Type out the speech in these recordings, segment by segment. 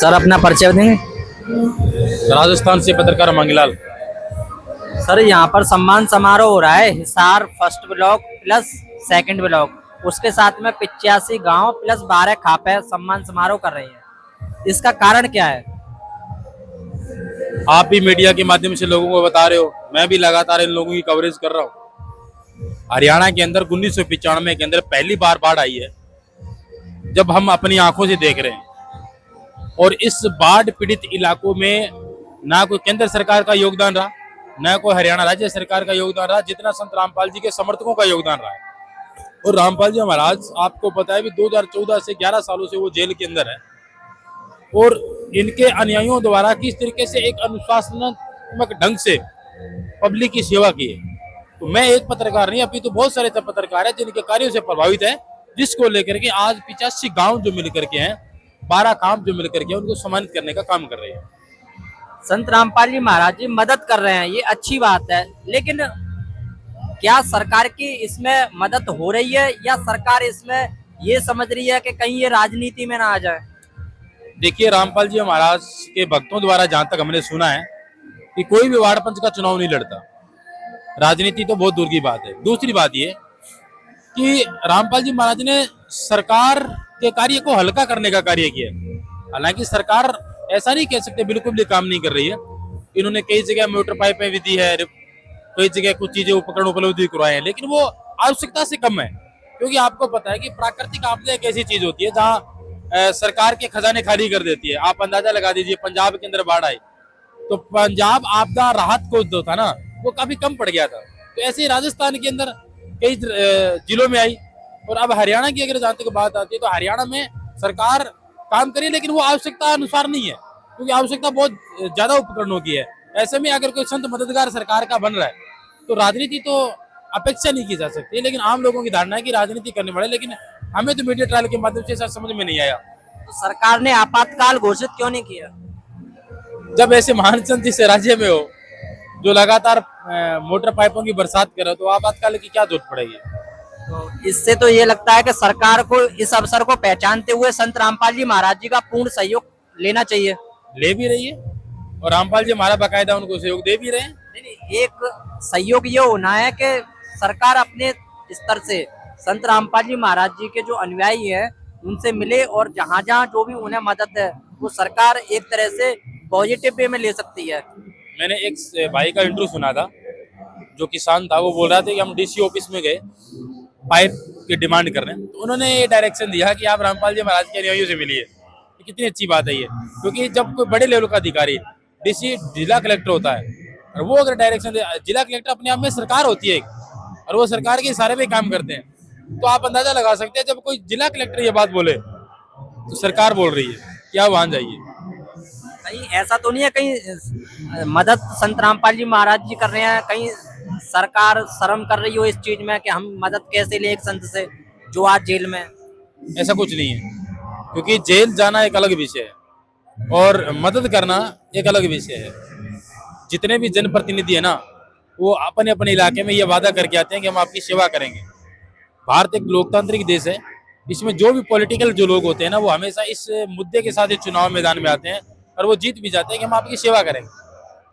Sir अपना परिचय देंगे। राजस्थान से पत्रकार मंगीलाल। सर यहाँ पर सम्मान समारोह हो रहा है, Hisar first block plus second block, उसके साथ में 85 गांव प्लस 12 खापे सम्मान समारोह कर रही है। इसका कारण क्या है? आप भी मीडिया के माध्यम से लोगों को बता रहे हो, मैं भी लगातार इन लोगों की कवरेज कर रहा हूँ। हरियाणा के अंदर 1995 के अंदर पहली बार बाढ़ आई है, जब हम अपनी आंखों से देख रहे हैं। और इस बाढ़ पीड़ित इलाकों में ना कोई केंद्र सरकार का योगदान रहा, न कोई हरियाणा राज्य सरकार का योगदान रहा, जितना संत रामपाल जी के समर्थकों का योगदान रहा है। और रामपाल जी महाराज, आपको पता है भी 2014 से 11 सालों से वो जेल के अंदर है, और इनके अनुयायियों द्वारा किस तरीके से एक अनुशासनात्मक ढंग से पब्लिक की सेवा की है। तो मैं एक पत्रकार नहीं, अभी तो बहुत सारे पत्रकार हैं जिनके कार्यों से प्रभावित है, जिसको लेकर के आज 85 गांव जो मिल करके हैं, 12 काम जो मिल करके उनको सम्मानित करने का काम कर रहे हैं। संत रामपाल जी महाराज जी मदद कर रहे हैं, ये अच्छी बात है, लेकिन क्या सरकार की इसमें मदद हो रही है या सरकार इसमें ये समझ रही है कि कहीं ये राजनीति में ना आ जाए? देखिए, रामपाल जी महाराज के भक्तों द्वारा जहां तक हमने सुना है कि कोई भी वार्ड पंच का चुनाव नहीं लड़ता। राजनीति तो बहुत दूर की बात है। दूसरी बात ये कि रामपाल जी महाराज ने सरकार के कार्य को हल्का करने का कार्य किया। हालांकि सरकार ऐसा नहीं कह सकते बिल्कुल भी काम नहीं कर रही है। इन्होंने कई जगह मोटर पाइपें भी दी है, कई जगह कुछ चीजें उपकरण उपलब्ध करवाए हैं, लेकिन वो आवश्यकता से कम है। क्योंकि आपको पता है कि प्राकृतिक आपदा एक ऐसी चीज होती है जहाँ सरकार के खजाने खाली कर देती है। आप अंदाजा लगा दीजिए, पंजाब के अंदर बाढ़ आई तो पंजाब आपदा राहत कोष जो था ना, वो काफी कम पड़ गया था। तो ऐसे ही राजस्थान के अंदर कई जिलों में आई। और अब हरियाणा की अगर जहां तक बात आती है, तो हरियाणा में सरकार काम करी, लेकिन वो आवश्यकता अनुसार नहीं है, क्योंकि आवश्यकता बहुत ज्यादा उपकरणों की है। ऐसे में अगर कोई संत मददगार सरकार का बन रहा है, तो राजनीति तो अपेक्षा नहीं की जा सकती। लेकिन आम लोगों की धारणा है कि राजनीति करने वाले, लेकिन हमें तो मीडिया ट्रायल के माध्यम से ऐसा समझ में नहीं आया। तो सरकार ने आपातकाल घोषित क्यों नहीं किया? जब ऐसे महान संत इस राज्य में हो जो लगातार मोटर पाइपों की बरसात कर रहे हो, तो आपातकाल की क्या जरूरत पड़ेगी? तो इससे तो ये लगता है कि सरकार को इस अवसर को पहचानते हुए संत रामपाल जी महाराज जी का पूर्ण सहयोग लेना चाहिए। ले भी रही है, और रामपाल जी महाराज बाकायदा उनको सहयोग दे भी रहे हैं। नहीं, एक सहयोग ये होना है कि सरकार अपने स्तर से संत रामपाल जी महाराज जी के जो अनुयायी हैं उनसे मिले, और जहाँ जहाँ जो भी उन्हें मदद है वो सरकार एक तरह से पॉजिटिव वे में ले सकती है। मैंने एक भाई का इंटरव्यू सुना था, जो किसान था। वो बोल रहा था कि हम डीसी ऑफिस में गए पाइप की डिमांड करने, तो उन्होंने ये डायरेक्शन दिया कि आप रामपाल जी महाराज के अनुयायियों से मिलिए। कितनी अच्छी बात है ये, क्योंकि जब कोई बड़े लेवल का अधिकारी, डीसी जिला कलेक्टर होता है, और वो अगर डायरेक्शन दे, जिला कलेक्टर अपने आप में सरकार होती है और वो सरकार के इशारे पे काम करते हैं, तो आप अंदाजा लगा सकते हैं जब कोई जिला कलेक्टर ये बात बोले तो सरकार बोल रही है, क्या वहां जाइए। कहीं ऐसा तो नहीं है कहीं मदद संत रामपाल जी महाराज जी कर रहे हैं, कहीं सरकार शर्म कर रही हो इस चीज में कि हम मदद कैसे ले एक संत से जो आज जेल में? ऐसा कुछ नहीं है, क्योंकि जेल जाना एक अलग विषय है और मदद करना एक अलग विषय है। जितने भी जनप्रतिनिधि है ना, वो अपने अपने इलाके में ये वादा करके आते हैं कि हम आपकी सेवा करेंगे। भारत एक लोकतांत्रिक देश है, इसमें जो भी पॉलिटिकल जो लोग होते हैं ना, वो हमेशा इस मुद्दे के साथ चुनाव मैदान में आते हैं और वो जीत भी जाते हैं कि हम आपकी सेवा करेंगे।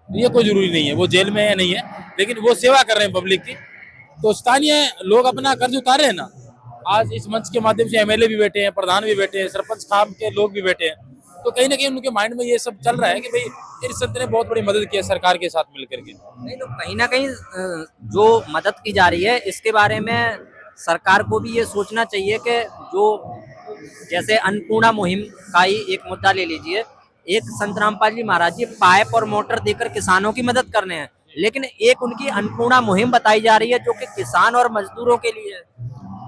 ये कोई जरूरी नहीं है वो जेल में है नहीं है, लेकिन वो सेवा कर रहे हैं पब्लिक की। तो स्थानीय लोग अपना कर्ज उतार रहे हैं ना। आज इस मंच के माध्यम से एमएलए भी बैठे हैं, प्रधान भी बैठे हैं, सरपंच खाम के लोग भी बैठे हैं, तो कहीं ना कहीं उनके माइंड में ये सब चल रहा है कि भाई इस संत ने बहुत बड़ी मदद की है सरकार के साथ मिलकर के। नहीं तो कहीं ना कहीं जो मदद की जा रही है इसके बारे में सरकार को भी ये सोचना चाहिए कि जो जैसे अन्नपूर्णा मुहिम का ही एक मुद्दा ले लीजिए, एक संत रामपाल जी महाराज जी पाइप और मोटर देकर किसानों की मदद कर रहे हैं, लेकिन एक उनकी अन्नपूर्णा मुहिम बताई जा रही है जो कि किसान और मजदूरों के लिए है,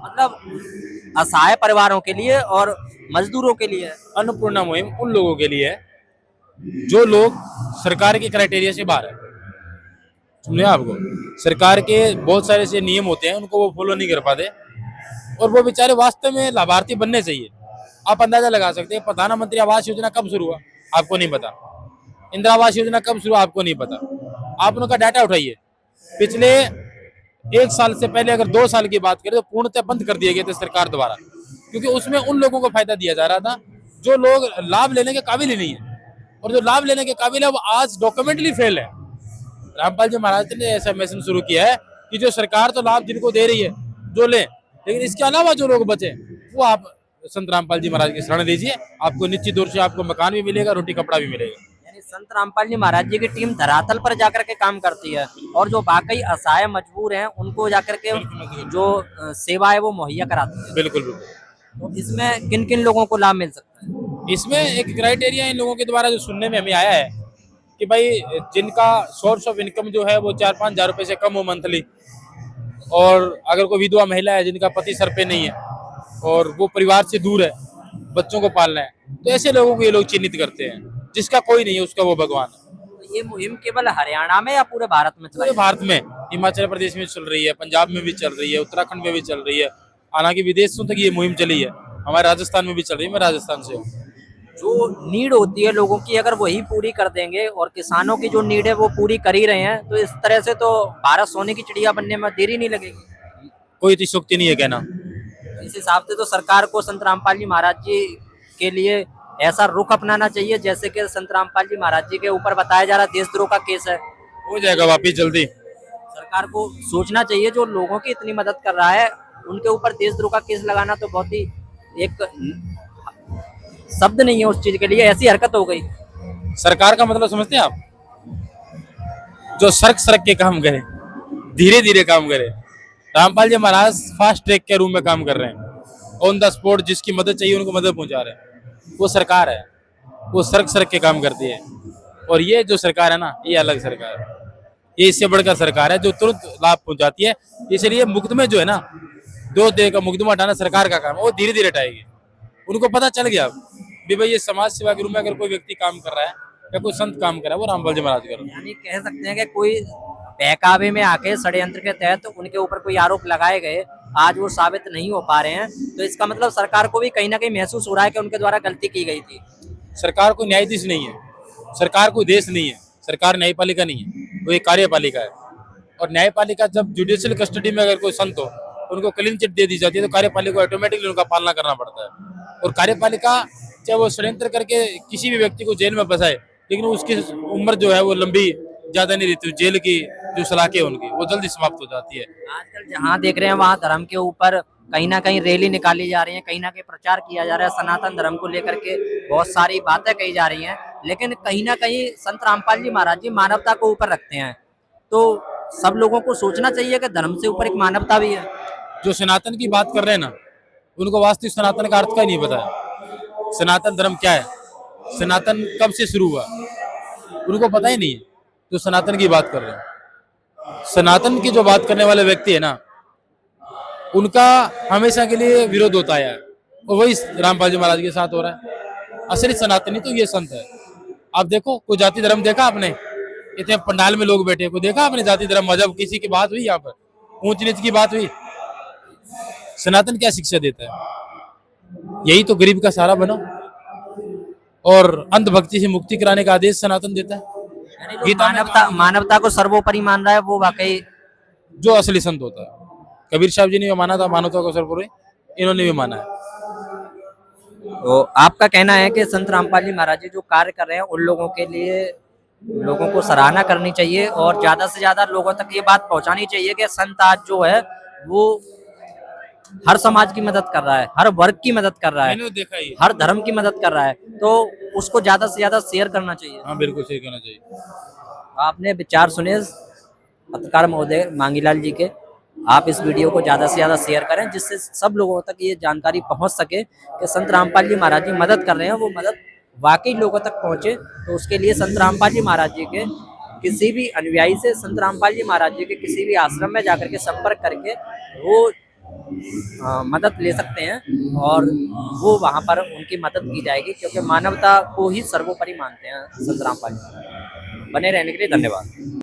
मतलब असहाय परिवारों के लिए और मजदूरों के लिए। अन्नपूर्णा मुहिम उन लोगों के लिए है जो लोग सरकार के क्राइटेरिया से बाहर है। सुनिए, आपको सरकार के बहुत सारे ऐसे नियम होते हैं, उनको वो फॉलो नहीं कर पाते, और वो बेचारे वास्तव में लाभार्थी बनने चाहिए। आप अंदाजा लगा सकते हैं, प्रधानमंत्री आवास योजना कब शुरू हुआ आपको नहीं पता, इंदिरा आवास योजना कब शुरू आपको नहीं पता। आप उनका डाटा उठाइए, पिछले 1 साल से पहले अगर 2 साल की बात करें तो पूर्णतः बंद कर दिए गए थे सरकार द्वारा, क्योंकि उसमें उन लोगों को फायदा दिया जा रहा था जो लोग लाभ लेने के काबिल ही नहीं है, और जो लाभ लेने के काबिल है वो आज डॉक्यूमेंटली फेल है। रामपाल जी महाराज ने ऐसा मिशन शुरू किया है कि जो सरकार तो लाभ जिनको दे रही है जो ले, लेकिन इसके अलावा जो लोग बचे वो आप संत रामपाल जी महाराज की शरण लीजिए, आपको निश्चित रूप से आपको मकान भी मिलेगा, रोटी कपड़ा भी मिलेगा। यानी संत रामपाल जी महाराज जी की टीम धरातल पर जाकर के काम करती है और जो वाकई असहाय मजबूर हैं उनको जाकर के जो सेवा है वो मुहैया कराती है। बिल्कुल बिल्कुल। तो इसमें किन किन लोगों को लाभ मिल सकता है? इसमें एक क्राइटेरिया इन लोगों के द्वारा जो सुनने में हमें आया है कि भाई जिनका सोर्स ऑफ इनकम जो है वो 4-5 हजार रुपए से कम हो मंथली, और अगर कोई विधवा महिला है जिनका पति सर पे नहीं है और वो परिवार से दूर है, बच्चों को पालना है, तो ऐसे लोगों को ये लोग चिन्हित करते हैं। जिसका कोई नहीं है उसका वो भगवान है। तो ये मुहिम केवल हरियाणा में या पूरे भारत में चलाई? पूरे भारत में, हिमाचल प्रदेश में चल रही है, पंजाब में भी चल रही है, उत्तराखंड में भी चल रही है, हालांकि विदेशों तक ये मुहिम चली है, हमारे राजस्थान में भी चल रही है, मैं राजस्थान से हूँ। जो नीड होती है लोगों की अगर वही पूरी कर देंगे और किसानों की जो नीड है वो पूरी कर ही रहे हैं, तो इस तरह से तो भारत सोने की चिड़िया बनने में देरी नहीं लगेगी। कोई अतिशयोक्ति नहीं है कहना। इस हिसाब से तो सरकार को संत रामपाल जी महाराज जी के लिए ऐसा रुख अपनाना चाहिए जैसे कि संत रामपाल जी महाराज जी के ऊपर बताया जा रहा देशद्रोह का केस है, हो जाएगा वापिस जल्दी। सरकार को सोचना चाहिए जो लोगों की इतनी मदद कर रहा है उनके ऊपर देशद्रोह का केस लगाना तो बहुत ही एक शब्द नहीं है उस चीज के लिए, ऐसी हरकत हो गई। सरकार का मतलब समझते हैं आप? जो सरक सरक के काम करे, धीरे धीरे काम करे। रामपाल जी महाराज फास्ट ट्रैक के रूम में काम कर रहे हैं, ऑन द स्पॉट जिसकी मदद चाहिए उनको मदद पहुंचा रहे हैं। वो सरकार है, वो सरक सरक के काम करती है। और ये जो सरकार है ना, ये अलग सरकार है, ये इससे बढ़कर सरकार है जो तुरंत लाभ पहुंचाती है। इसलिए मुकदमे जो है ना, 2 तरह का मुकदमा हटाना सरकार का काम है, वो धीरे धीरे हटाएगी। उनको पता चल गया भी भाई ये समाज सेवा के रूप में अगर कोई व्यक्ति काम कर रहा है या कोई संत काम कर रहा है वो रामपाल जी महाराज कर रहे हैं। यानी कह सकते हैं कि कोई बहकावे में आके षड्यंत्र के तहत उनके ऊपर कोई आरोप लगाए गए, आज वो साबित नहीं हो पा रहे हैं, तो इसका मतलब सरकार को भी कहीं ना कहीं महसूस हो रहा है कि उनके द्वारा गलती की गई थी। सरकार कोई न्यायाधीश नहीं है, सरकार कोई देश नहीं है, सरकार न्यायपालिका नहीं है, वो एक कार्यपालिका है। और न्यायपालिका जब जुडिशियल कस्टडी में अगर कोई संत हो उनको क्लीन चिट दे दी जाती है तो कार्यपालिका को ऑटोमेटिकली उनका पालना करना पड़ता है। और कार्यपालिका चाहे वो षड्यंत्र करके किसी भी व्यक्ति को जेल में फंसाए, लेकिन उसकी उम्र जो है वो लंबी ज्यादा नहीं रहती, जेल की जो सलाखें उनकी वो जल्दी समाप्त हो जाती है। आजकल जहाँ देख रहे हैं वहाँ धर्म के ऊपर कहीं ना कहीं रैली निकाली जा रही है, कहीं ना कहीं प्रचार किया जा रहा है, सनातन धर्म को लेकर के बहुत सारी बातें कही जा रही हैं, लेकिन कहीं ना कहीं संत रामपाल जी महाराज जी मानवता को ऊपर रखते हैं। तो सब लोगों को सोचना चाहिए कि धर्म से ऊपर एक मानवता भी है। जो सनातन की बात कर रहे हैं ना, उनको वास्तविक सनातन का अर्थ का ही नहीं पता है। सनातन धर्म क्या है, सनातन कब से शुरू हुआ, उनको पता ही नहीं है। जो सनातन की बात कर रहे हैं, सनातन की जो बात करने वाले व्यक्ति है ना, उनका हमेशा के लिए विरोध होता है, और वही रामपाल जी महाराज के साथ हो रहा है। असली सनातनी तो ये संत है। आप देखो, कोई जाति धर्म देखा आपने? इतने पंडाल में लोग बैठे, कोई देखा आपने जाति धर्म मजहब किसी की बात हुई? यहाँ पर ऊंच नीच की बात हुई? सनातन क्या शिक्षा देता है? यही तो गरीब का सहारा बनो और अंधभक्ति से मुक्ति कराने का आदेश सनातन देता है। मानवता को सर्वोपरि मान रहा है वो वाकई जो असली संत होता है। कबीर साहब जी ने भी माना था मानवता को सर्वोपरि, इन्होंने भी माना है। तो आपका कहना है कि संत रामपाल जी महाराज जी जो कार्य कर रहे हैं उन लोगों के लिए लोगों को सराहना करनी चाहिए और ज्यादा से ज्यादा लोगों तक ये बात पहुंचानी चाहिए कि संत आज जो है वो हर समाज की मदद कर रहा है, हर वर्ग की मदद कर रहा है, देखा ही, हर धर्म की मदद कर रहा है, तो उसको ज्यादा से ज्यादा शेयर करना चाहिए। हाँ बिल्कुल शेयर करना चाहिए। आपने विचार सुने पत्रकार महोदय मांगीलाल जी के, आप इस वीडियो को ज्यादा से ज्यादा शेयर करें जिससे सब लोगों तक ये जानकारी पहुंच सके कि संत रामपाल जी महाराज जी मदद कर रहे हैं, वो मदद वाकई लोगों तक पहुंचे। तो उसके लिए संत रामपाल जी महाराज जी के किसी भी अनुयायी से संत रामपाल जी महाराज जी के किसी भी आश्रम में जाकर के संपर्क करके वो मदद ले सकते हैं और वो वहाँ पर उनकी मदद की जाएगी, क्योंकि मानवता को ही सर्वोपरि मानते हैं संत रामपाल जी। बने रहने के लिए धन्यवाद।